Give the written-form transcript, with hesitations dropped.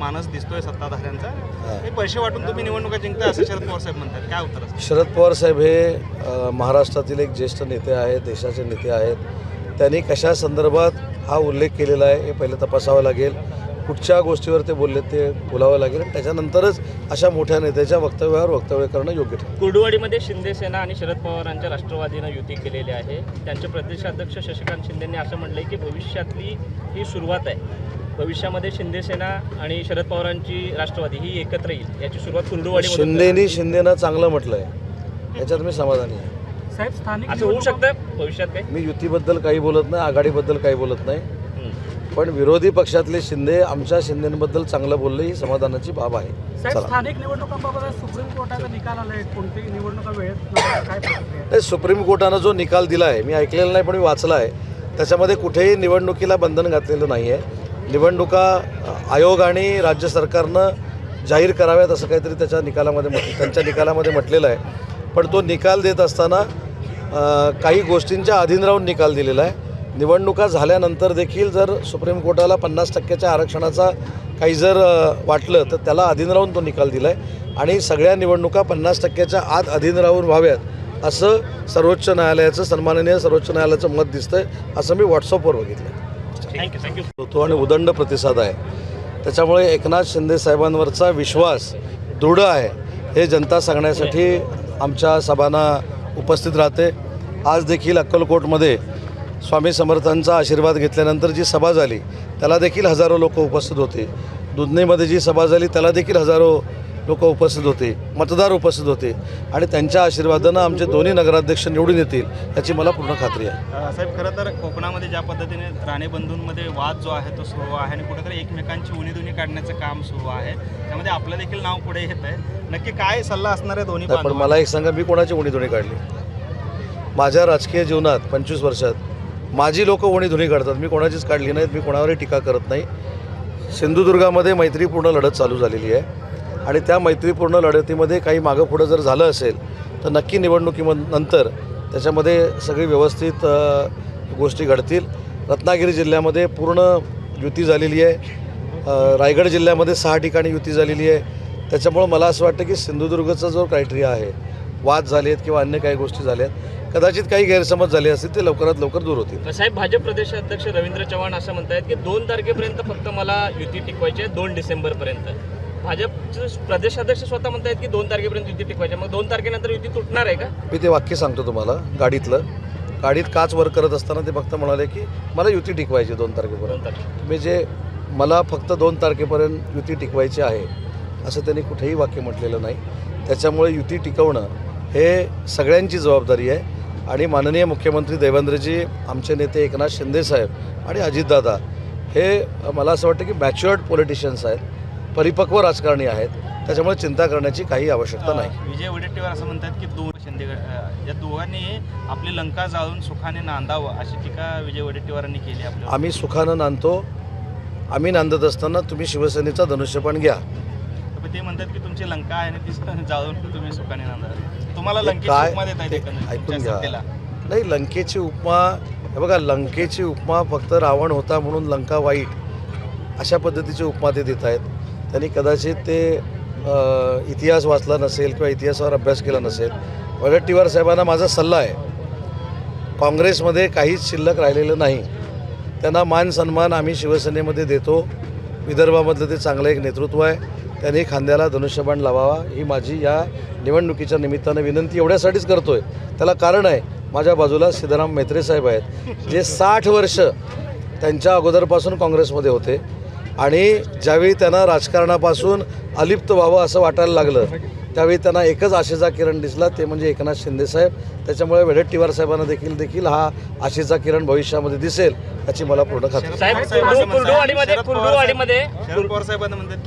मानस दिसतोय सत्ताधाऱ्यांचा, हे पैसे वाटून तुम्ही निवडणुका जिंकता असं शरद पवार साहेब म्हणतात, काय उत्तर असतं? शरद पवार साहेब हे महाराष्ट्रातील एक ज्येष्ठ नेते आहेत, देशाचे नेते आहेत. त्यांनी कशा संदर्भात हा उल्लेख केलेला आहे हे पहिलं तपासावं लागेल. कुठच्या गोष्टीवर ते बोलले ते बोलावं लागेल आणि त्याच्यानंतरच अशा मोठ्या नेत्याच्या वक्तव्यावर वक्तव्य करणं योग्य ठरेल. कुर्डुवाडीमध्ये शिंदे सेना आणि शरद पवारांच्या राष्ट्रवादीनं युती केलेली आहे. त्यांचे प्रदेशाध्यक्ष शशिकांत शिंदेंनी असं म्हटलंय की भविष्यातली ही सुरुवात आहे. भविष्यामध्ये शिंदे सेना आणि शरद पवारांची राष्ट्रवादी ही एकत्र येईल, याची सुरुवात कुर्डुवाडी शिंदेनं चांगलं म्हटलंय, याच्यात मी समाधानी आहे. साहेब, स्थानिक असं होऊ शकतं भविष्यात काय? मी युतीबद्दल काही बोलत नाही, आघाडीबद्दल काही बोलत नाही, पण विरोधी पक्षातले शिंदे आमच्या शिंदेबद्दल चांगलं बोलले ही समाधानाची बाब आहे. स्थानिक निवडणुकांबाबत सुप्रीम कोर्टाचा निकाल आलाय, कोणत्याही निवडणुका वेळेत काय प्रतिक्रिया? सुप्रीम कोर्टानं जो निकाल दिला आहे मी ऐकलेला नाही पण मी वाचला आहे, त्याच्यामध्ये कुठेही निवडणुकीला बंधन घातलेलं नाही आहे. निवडणुका आयोग आणि राज्य सरकारनं जाहीर कराव्यात असं काहीतरी त्यांच्या निकालामध्ये म्हटलेलं आहे. पण तो निकाल देत असताना काही गोष्टींच्या अधीन राहून निकाल दिलेला आहे. निवडणुका झाल्यानंतर देखील जर सुप्रीम कोर्टाला 50% आरक्षणाचा काही जर वाटलं तर त्याला अधीन राहून तो निकाल दिला आहे आणि सगळ्या निवडणुका 50%च्या आत अधीन राहून व्हाव्यात असं सन्माननीय सर्वोच्च न्यायालयाचं मत दिसतंय, असं मी व्हॉट्सअपवर बघितलं. थँक्यू. तो आणि उदंड प्रतिसाद आहे. त्याच्यामुळे एकनाथ शिंदे साहेबांवरचा विश्वास दृढ आहे हे जनता सांगण्यासाठी आमच्या सभांना उपस्थित राहते. आज देखील अक्कलकोटमध्ये स्वामी समर्थांचा आशीर्वाद घेतल्यानंतर जी सभा झाली त्याला देखील हजारो लोक उपस्थित होते. दुधनीमध्ये जी सभा झाली त्याला देखील हजारो लोक उपस्थित होते, मतदार उपस्थित होते आणि त्यांच्या आशीर्वादानं आमचे दोन्ही नगराध्यक्ष निवडून येतील याची मला पूर्ण खात्री आहे. साहेब, खरं तर कोकणामध्ये ज्या पद्धतीने राणेबंधूंमध्ये वाद जो आहे तो सुरू आहे आणि कुठेतरी एकमेकांची उणीधुणी काढण्याचं काम सुरू आहे, त्यामध्ये आपलं देखील नाव पुढे येत आहे. नक्की काय सल्ला असणार आहे दोन्ही? पण मला एक सांगा, मी कोणाची उणीधुणी काढली? माझ्या राजकीय जीवनात 25 वर्षात माझी लोक उणीधुणी काढतात, मी कोणाचीच काढली नाहीत. मी कोणावरही टीका करत नाही. सिंधुदुर्गामध्ये मैत्रीपूर्ण लढत चालू झालेली आहे आणि त्या मैत्रीपूर्ण लढतीमध्ये काही मागं पुढं जर झालं असेल तर नक्की निवडणुकीनंतर त्याच्यामध्ये सगळी व्यवस्थित गोष्टी घडतील. रत्नागिरी जिल्ह्यामध्ये पूर्ण युती झालेली आहे. रायगड जिल्ह्यामध्ये 6 ठिकाणी युती झालेली आहे. त्याच्यामुळं मला असं वाटतं की सिंधुदुर्गचा जो क्रायटेरिया आहे, वाद झाले आहेत किंवा अन्य काही गोष्टी झाल्या आहेत, कदाचित काही गैरसमज झाले असतील ते लवकरात लवकर दूर होतील. साहेब, भाजप प्रदेशाध्यक्ष रवींद्र चव्हाण असं म्हणतायत की 2 तारखेपर्यंत फक्त मला युती टिकवायची आहे, 2 डिसेंबरपर्यंत. भाजपचे प्रदेशाध्यक्ष स्वतः म्हणतायत की 2 तारखेपर्यंत युती टिकवायची, मग 2 तारखेनंतर युती तुटणार आहे का? मी ते वाक्य सांगतो तुम्हाला. गाडीत काच वर करत असताना ते फक्त म्हणाले की मला युती टिकवायची 2 तारखेपर्यंत. मला फक्त 2 तारखेपर्यंत युती टिकवायची आहे असं त्यांनी कुठेही वाक्य म्हटलेलं नाही. त्याच्यामुळे युती टिकवणं हे सगळ्यांची जबाबदारी आहे आणि माननीय मुख्यमंत्री देवेंद्रजी, आमचे नेते एकनाथ शिंदे साहेब आणि अजितदादा हे मला असं वाटतं की मॅच्युअर्ड पॉलिटिशियन्स आहेत, परिपक्व राजकारणी आहेत. त्याच्यामुळे चिंता करण्याची काही आवश्यकता नाही. विजय वडेट्टीवार असं म्हणतात की शिंदेगड या दोघांनी आपली लंका जाळून सुखाने नांदावं अशी टीका विजय वडेट्टीवारांनी केली. आम्ही सुखानं नांदतो. आम्ही नांदत असताना तुम्ही शिवसेनेचा धनुष्यबाण घ्या. ते म्हणतात की तुमची लंका आहे आणि ती जाळून तुम्ही सुखाने नांदा. तुम्हाला लंकेची उपमा देता येते? ऐकून घ्या. नाही, लंकेची उपमा, हे बघा, लंकेची उपमा फक्त रावण होता म्हणून लंका वाईट अशा पद्धतीची उपमा ते देत आहेत. त्यांनी कदाचित ते इतिहास वाचला नसेल किंवा इतिहासावर अभ्यास केला नसेल. वडेट्टीवार साहेबांना माझा सल्ला आहे, काँग्रेसमध्ये काहीच शिल्लक राहिलेलं नाही. त्यांना मान सन्मान आम्ही शिवसेनेमध्ये देतो. विदर्भामधलं ते चांगलं एक नेतृत्व आहे. त्यांनी खांद्याला धनुष्यबाण लावावा ही माझी या निवडणुकीच्या निमित्तानं विनंती एवढ्यासाठीच करतोय. त्याला कारण आहे, माझ्या बाजूला सिद्धराम म्हेत्रे साहेब आहेत जे 60 वर्ष त्यांच्या अगोदरपासून काँग्रेसमध्ये होते आणि ज्यावेळी त्यांना राजकारणापासून अलिप्त व्हावं असं वाटायला लागलं त्यावेळी त्यांना एकच आशेचा किरण दिसला, ते म्हणजे एकनाथ शिंदे साहेब. त्याच्यामुळे वडेट्टीवार साहेबांना देखील हा आशेचा किरण भविष्यामध्ये दिसेल याची मला पूर्ण खात्री आहे. साहेब, कुर्डुवाडीमध्ये शरद पवार साहेबांना म्हणतात की